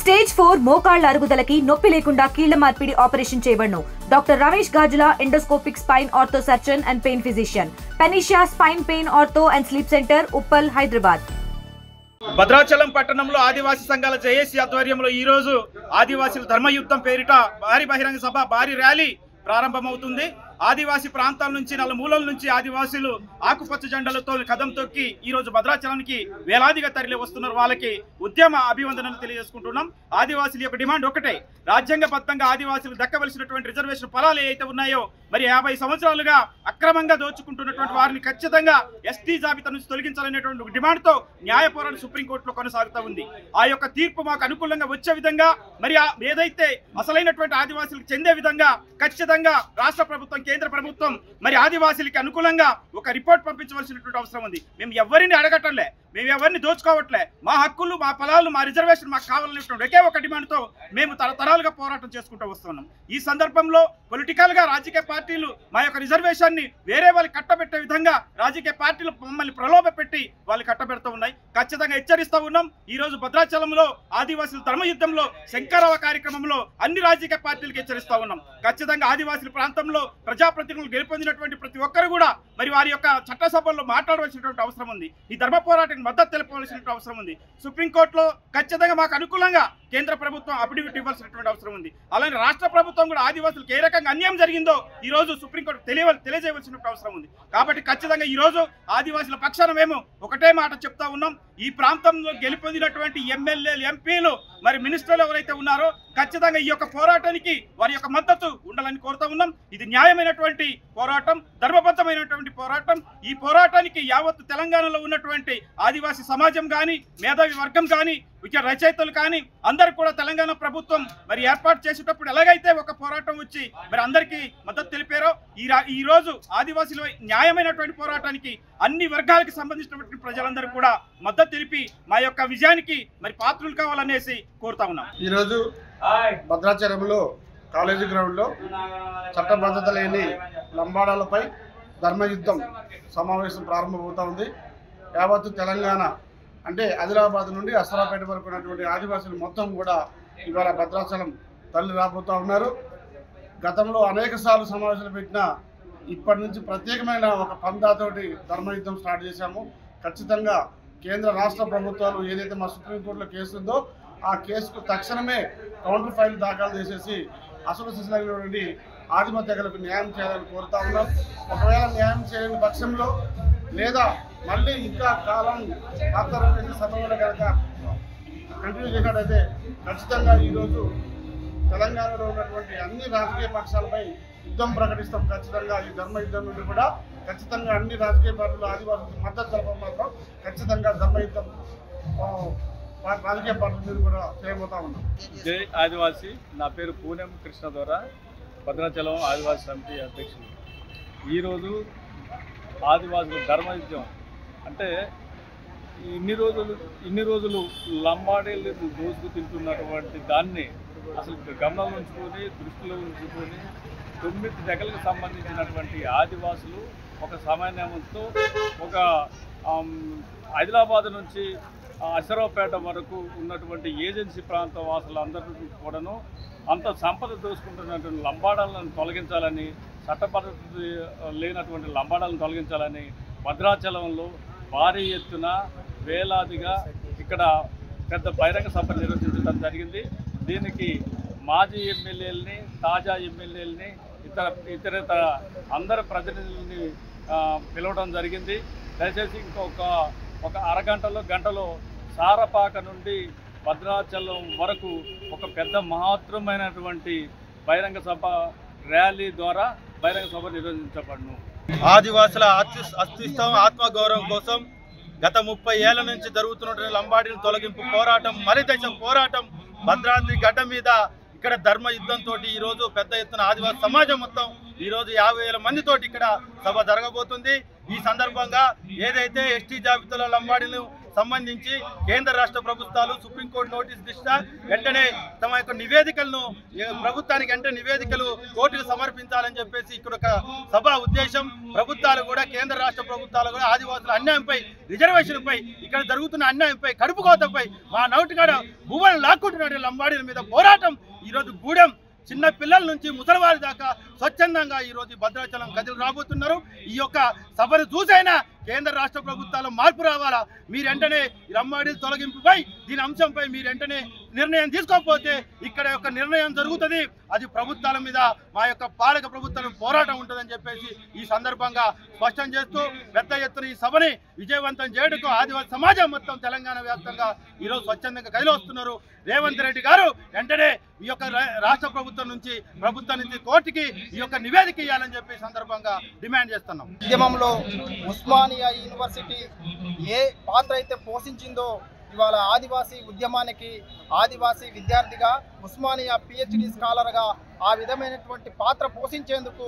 Stage 4 మోకాళ్ల అరుగుదలకి నొప్పి లేకుండా కీళ్ల మార్పిడి ఆపరేషన్ చేయబడును. Doctor Ramesh Gajula, endoscopic spine ortho surgeon and pain physician, పెనిషియా spine pain ortho and sleep center, Uppal, Hyderabad. Bhadrachalam పట్టణంలో ఆదివాసీ సంఘాల జేఏసీ ఆధ్వర్యంలో ఈ రోజు ఆదివాసీల ధర్మయుద్ధం పేరిట భారీ బహిరంగ సభ, భారీ ర్యాలీ ప్రారంభమవుతుంది. ఆదివాసీ ప్రాంతాల నుంచి నలుమూలల నుంచి ఆదివాసీలు ఆకుపచ్చ జెండాలతో కదం తొక్కి ఈ రోజు భద్రాచలానికి వేలాదిగా తరలి వస్తున్నారు. వాళ్ళకి ఉద్యమ అభివందనలు తెలియజేసుకుంటున్నాం. ఆదివాసీల యొక్క డిమాండ్ ఒకటే, రాజ్యాంగబద్ధంగా ఆదివాసీలు దక్కవలసినటువంటి రిజర్వేషన్ ఫలాలు ఏవైతే ఉన్నాయో మరి 50 సంవత్సరాలుగా అక్రమంగా దోచుకుంటున్నటువంటి వారిని ఖచ్చితంగా ఎస్టీ జాబితా నుంచి తొలగించాలనేటువంటి డిమాండ్తో న్యాయ పోరాటం సుప్రీంకోర్టులో కొనసాగుతూ ఉంది. ఆ యొక్క తీర్పు మాకు అనుకూలంగా వచ్చే విధంగా మరి ఏదైతే అసలైనటువంటి ఆదివాసీలకు చెందే విధంగా ఖచ్చితంగా రాష్ట్ర ప్రభుత్వం, కేంద్ర ప్రభుత్వం మరి ఆదివాసీలకి అనుకూలంగా ఒక రిపోర్ట్ పంపించవలసినటువంటి అవసరం ఉంది. మేము ఎవరిని అడగటంలే, మేము ఎవరిని దోచుకోవట్లే. మా హక్కులు, మా ఫలాలు, మా రిజర్వేషన్ మాకు కావాలనేటువంటి ఒకే ఒక డిమాండ్తో మేము తరతరాలుగా పోరాటం చేసుకుంటూ వస్తున్నాం. ఈ సందర్భంలో పొలిటికల్గా రాజకీయ పార్టీలు మా యొక్క రిజర్వేషన్ని వేరే వాళ్ళకి కట్టబెట్టే విధంగా రాజకీయ పార్టీలు మమ్మల్ని ప్రలోభ పెట్టి వాళ్ళు కట్టబెడుతూ ఉన్నాయి. ఖచ్చితంగా హెచ్చరిస్తూ ఉన్నాం. ఈ రోజు భద్రాచలంలో ఆదివాసీల ధర్మయుద్ధంలో శంకరవ కార్యక్రమంలో అన్ని రాజకీయ పార్టీలకు హెచ్చరిస్తూ ఉన్నాం. ఖచ్చితంగా ఆదివాసీల ప్రాంతంలో ప్రజాప్రతినిధులు గెలుపొందినటువంటి ప్రతి ఒక్కరు కూడా మరి వారి యొక్క చట్టసభల్లో మాట్లాడవలసినటువంటి అవసరం ఉంది. ఈ ధర్మ పోరాటానికి మద్దతు తెలపవలసినటువంటి అవసరం ఉంది. సుప్రీంకోర్టులో ఖచ్చితంగా మాకు అనుకూలంగా కేంద్ర ప్రభుత్వం అఫిడవిట్ ఇవ్వాల్సినటువంటి అవసరం ఉంది. అలానే రాష్ట్ర ప్రభుత్వం కూడా ఆదివాసులకు ఏ రకంగా అన్యాయం జరిగిందో ఈ రోజు సుప్రీంకోర్టు తెలియజేయవలసినటువంటి అవసరం ఉంది. కాబట్టి ఖచ్చితంగా ఈ రోజు ఆదివాసుల పక్షాన మేము ఒకటే మాట చెప్తా ఉన్నాం. ఈ ప్రాంతంలో గెలుపొందినటువంటి ఎమ్మెల్యేలు, ఎంపీలు మరి మినిస్టర్లు ఎవరైతే ఉన్నారో ఖచ్చితంగా ఈ యొక్క పోరాటానికి వారి యొక్క మద్దతు ఉండాలని కోరుతా ఉన్నాం. ఇది న్యాయమైనటువంటి పోరాటం, ధర్మబద్ధమైనటువంటి పోరాటం. ఈ పోరాటానికి యావత్తు తెలంగాణలో ఉన్నటువంటి ఆదివాసీ సమాజం కానీ, మేధావి వర్గం కానీ, విద్యా రచయితలు కానీ అందరూ కూడా తెలంగాణ ప్రభుత్వం మరి ఏర్పాటు చేసేటప్పుడు ఎలాగైతే ఒక పోరాటం వచ్చి మరి అందరికీ మద్దతు తెలిపారో ఈ రోజు ఆదివాసీల న్యాయమైనటువంటి పోరాటానికి అన్ని వర్గాలకు సంబంధించినటువంటి ప్రజలందరూ కూడా మద్దతు తెలిపి మా యొక్క విజయానికి మరి పాత్రులు కావాలనేసి కోరుతా ఉన్నాం. ఈరోజు భద్రాచలంలో కాలేజీ గ్రౌండ్లో చట్టబద్ధత లేని లంబాడాలపై ధర్మయుద్ధం సమావేశం ప్రారంభమవుతా ఉంది. యావత్తు తెలంగాణ అంటే ఆదిలాబాద్ నుండి అసరాపేట వరకు ఉన్నటువంటి ఆదివాసులు మొత్తం కూడా ఇవాళ భద్రాచలం తల్లి రాబోతూ ఉన్నారు. గతంలో అనేక సార్లు సమావేశాలు పెట్టినా ఇప్పటి నుంచి ప్రత్యేకమైన ఒక పందాతోటి ధర్మయుద్ధం స్టార్ట్ చేశాము. ఖచ్చితంగా కేంద్ర రాష్ట్ర ప్రభుత్వాలు ఏదైతే మా సుప్రీంకోర్టులో కేసు ఉందో ఆ కేసుకు తక్షణమే కౌంటర్ ఫైల్ దాఖలు చేసేసి అసలు శిశులైనటువంటి ఆదిమ తెగలకు న్యాయం చేయాలని కోరుతా ఉన్నాం. ఒకవేళ న్యాయం చేయని పక్షంలో లేదా మళ్ళీ ఇంకా కాలం ఆత్తరం సమయంలో కనుక కంటిన్యూ చేసినట్టయితే ఖచ్చితంగా ఈరోజు తెలంగాణలో ఉన్నటువంటి అన్ని రాజకీయ పక్షాలపై యుద్ధం ప్రకటిస్తాం. ఖచ్చితంగా ఈ ధర్మ యుద్ధం నుండి కూడా ఖచ్చితంగా అన్ని రాజకీయ పార్టీలు ఆదివాసులకు మద్దతు తెలపడం మాత్రం ఖచ్చితంగా ధర్మయుద్ధం రాజకీయ పార్టీల మీద కూడా చేయబోతా ఉన్నాం. జై ఆదివాసీ. నా పేరు పూనెం కృష్ణ ద్వారా భద్రాచలం ఆదివాసీ సమితి అధ్యక్షుడు. ఈరోజు ఆదివాసులు ధర్మయుద్ధం అంటే ఇన్ని రోజులు లంబాడీలు దోసుకు తింటున్నటువంటి దాన్ని అసలు గమనంలో ఉంచుకొని, దృష్టిలో ఉంచుకొని 9 తెగలకు సంబంధించినటువంటి ఆదివాసులు ఒక సమన్వయంతో ఒక ఆదిలాబాద్ నుంచి అసరావుపేట వరకు ఉన్నటువంటి ఏజెన్సీ ప్రాంత వాసులందరికీ కూడాను అంత సంపద దోసుకుంటున్నటువంటి లంబాడాలను తొలగించాలని, చట్టపద్ధతి లేనటువంటి లంబాడాలను తొలగించాలని భద్రాచలంలో భారీ ఎత్తున వేలాదిగా ఇక్కడ పెద్ద బహిరంగ సభ నిర్వహించడం జరిగింది. దీనికి మాజీ ఎమ్మెల్యేలని, తాజా ఎమ్మెల్యేలని, ఇతర అందరి ప్రతినిధులని పిలవడం జరిగింది. దయచేసి ఒక అరగంటలో గంటలో సారపాక నుండి భద్రాచలం వరకు ఒక పెద్ద మహత్తరమైనటువంటి బహిరంగ సభ ర్యాలీ ద్వారా బహిరంగ సభ నిర్వహించబడును. ఆదివాసుల అస్తిత్వం, ఆత్మగౌరవం కోసం గత 30 ఏళ్ల నుంచి జరుగుతున్నటువంటి లంబాడీల తొలగింపు పోరాటం, మలిదశ పోరాటం భద్రాద్రి గడ్డ మీద ఇక్కడ ధర్మ యుద్ధంతో ఈరోజు పెద్ద ఎత్తున ఆదివాసీ సమాజం మొత్తం ఈరోజు 50,000 మందితోటి ఇక్కడ సభ జరగబోతుంది. ఈ సందర్భంగా ఏదైతే ఎస్టీ జాబితాలో లంబాడీలు సంబంధించి కేంద్ర రాష్ట్ర ప్రభుత్వాలు సుప్రీంకోర్టు నోటీస్ దృష్ట్యా వెంటనే తమ యొక్క నివేదికలను ప్రభుత్వానికి వెంటనే నివేదికలు కోర్టుకు సమర్పించాలని చెప్పేసి ఇక్కడ ఒక సభ ఉద్దేశం. ప్రభుత్వాలు కూడా కేంద్ర రాష్ట్ర ప్రభుత్వాలు కూడా ఆదివాసుల అన్యాయంపై, రిజర్వేషన్పై, ఇక్కడ జరుగుతున్న అన్యాయంపై, కడుపు కోతపై, మా నౌటికాడ భూములను లాక్కుంటున్న లంబాడీల మీద పోరాటం ఈరోజు గూడెం చిన్న పిల్లల నుంచి ముసలివారి దాకా స్వచ్ఛందంగా ఈరోజు భద్రాచలం కదిలి రాబోతున్నారు. ఈ యొక్క సభను చూసైనా కేంద్ర రాష్ట్ర ప్రభుత్వాలు మార్పు రావాలా. మీరు వెంటనే లంబాడీల తొలగింపుపై దీని అంశంపై మీరు వెంటనే నిర్ణయం తీసుకోకపోతే ఇక్కడ యొక్క నిర్ణయం జరుగుతుంది. అది ప్రభుత్వాల మీద మా యొక్క పాలక ప్రభుత్వం పోరాటం ఉంటుందని చెప్పేసి ఈ సందర్భంగా స్పష్టం చేస్తూ పెద్ద ఎత్తున ఈ సభని విజయవంతం చేయడానికి ఆదివాసీ సమాజం మొత్తం తెలంగాణ వ్యాప్తంగా ఈరోజు స్వచ్ఛందంగా కదిలి వస్తున్నారు. రేవంత్ రెడ్డి గారు వెంటనే ఈ యొక్క రాష్ట్ర ప్రభుత్వం నుంచి కోర్టుకి ఈ యొక్క నివేదిక ఇవ్వాలని చెప్పి సందర్భంగా డిమాండ్ చేస్తున్నాం. ఉద్యమంలో ఉస్మానియా యూనివర్సిటీ ఏ పాత్ర అయితే పోషించిందో ఇవాళ ఆదివాసీ ఉద్యమానికి ఆదివాసీ విద్యార్థిగా ఉస్మానియా పిహెచ్డి స్కాలర్గా ఆ విధమైనటువంటి పాత్ర పోషించేందుకు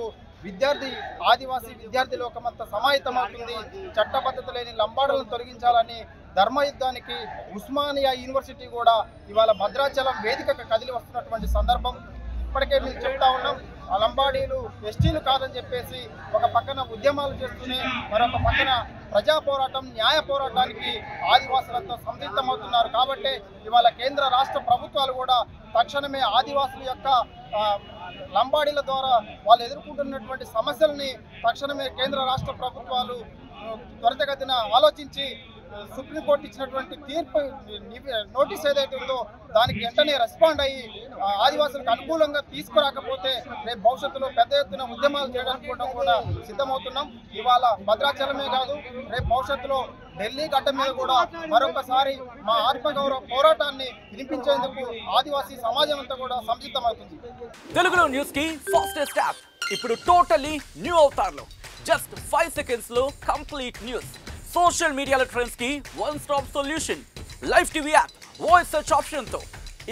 ఆదివాసీ విద్యార్థి లోకమంతా సమాయత్తమవుతుంది. చట్టబద్ధత లేని లంబాడులను తొలగించాలని ధర్మయుద్ధానికి ఉస్మానియా యూనివర్సిటీ కూడా ఇవాళ భద్రాచలం వేదికకు కదిలి వస్తున్నటువంటి సందర్భం. ఇప్పటికే మేము చెప్తా ఉన్నాం, ఆ లంబాడీలు ఎస్టీలు కాదని చెప్పేసి ఒక పక్కన ఉద్యమాలు చేస్తూనే మరొక పక్కన ప్రజా పోరాటం, న్యాయ పోరాటానికి ఆదివాసులతో సంసిద్ధమవుతున్నారు. కాబట్టి ఇవాళ కేంద్ర రాష్ట్ర ప్రభుత్వాలు కూడా తక్షణమే ఆదివాసుల యొక్క లంబాడీల ద్వారా వాళ్ళు ఎదుర్కొంటున్నటువంటి సమస్యల్ని తక్షణమే కేంద్ర రాష్ట్ర ప్రభుత్వాలు త్వరితగతిన ఆలోచించి సుప్రీంకోర్టు ఇచ్చినటువంటి తీర్పు నోటీస్ ఏదైతే ఉందో దానికి వెంటనే రెస్పాండ్ అయ్యి ఆదివాసులకు అనుకూలంగా తీసుకురాకపోతే రేపు భవిష్యత్తులో పెద్ద ఎత్తున ఉద్యమాలు చేయడానికి కూడా సిద్ధమవుతున్నాం. ఇవాళ భద్రాచలమే కాదు, రేపు భవిష్యత్తులో ఢిల్లీ గడ్డ మీద కూడా మరొకసారి మా ఆత్మగౌరవ పోరాటాన్ని వినిపించేందుకు ఆదివాసీ సమాజం అంతా కూడా సంసిద్ధమవుతుంది. తెలుగులో న్యూస్ కి ఫాస్టెస్ట్ యాప్ ఇప్పుడు టోటల్లీ న్యూ అవతార్లో జస్ట్ 5 సెకండ్స్ లో కంప్లీట్ న్యూస్. సోషల్ మీడియాలో ట్రెండ్స్ కి one stop solution. Live TV app voice search option తో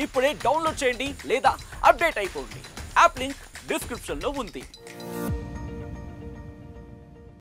ఇప్పుడే డౌన్లోడ్ చేయండి లేదా అప్డేట్ అయిపోండి. యాప్ లింక్ డిస్క్రిప్షన్ లో ఉంది.